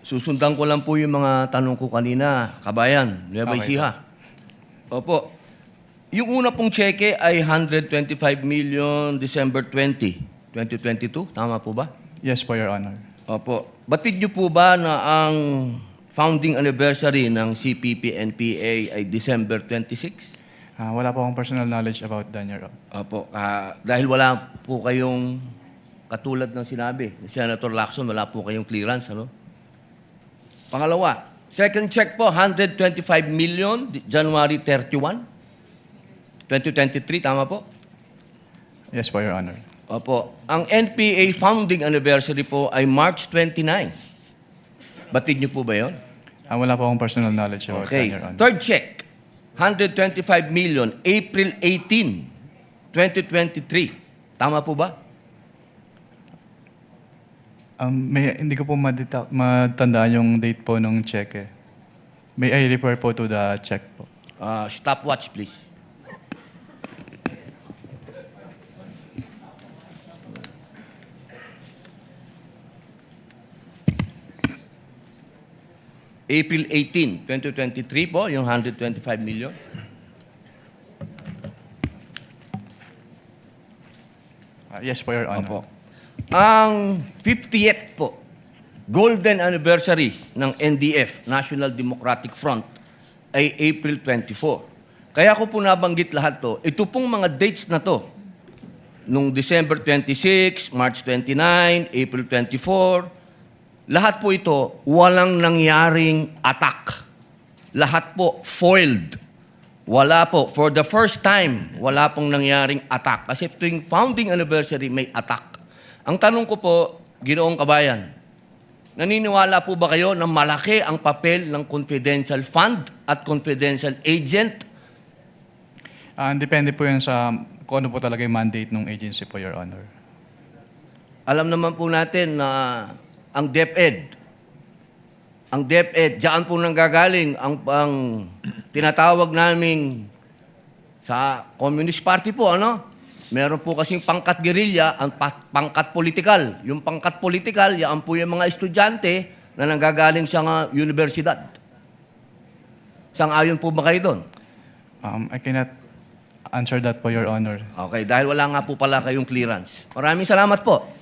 Susundan ko lang po yung mga tanong ko kanina, kabayan, Nueva Okay Ecija. Opo. Yung una pong cheque ay 125 million December 2022. Tama po ba? Yes po, Your Honor. Opo. Batid niyo po ba na ang founding anniversary ng CPP-NPA ay December 26? Wala po akong personal knowledge about that, Your Honor. Opo. Dahil wala po kayong, katulad ng sinabi ni Senator Lacson, wala po kayong clearance, ano? Pangalawa, second check po, 125 million, January 31, 2023, tama po? Yes po, Your Honor. Opo. Ang NPA founding anniversary po ay March 29. Batid niyo po ba yun? Wala po akong personal knowledge about that, Okay. Your Honor. Third check, 125 million, April 18, 2023. Tama po ba? Hindi ko po matandaan yung date po ng check eh. May I refer po to the check po? Stopwatch, please. April 18, 2023 po, yung 125 million. Yes po, Your Opo. Honor. Ang 50th po, golden anniversary ng NDF, National Democratic Front, ay April 24. Kaya ko po nabanggit lahat to. Ito pong mga dates na to, nung December 26, March 29, April 24, lahat po ito, walang nangyaring attack. Lahat po foiled. Wala po. For the first time, wala pong nangyaring attack. Kasi tuwing founding anniversary, may attack. Ang tanong ko po, Ginoong Kabayan, naniniwala po ba kayo na malaki ang papel ng confidential fund at confidential agent? Depende po yan sa kung ano po talaga yung mandate ng agency po, Your Honor. Alam naman po natin na ang DepEd, diyan po nanggagaling ang tinatawag naming sa Communist Party po, ano? Meron po kasing pangkat gerilya, ang pangkat politikal. Yung pangkat politikal, yan po yung mga estudyante na nanggagaling sa universidad. Sang-ayon po ba kayo doon? I cannot answer that po, Your Honor. Okay, dahil wala nga po pala kayong clearance. Maraming salamat po.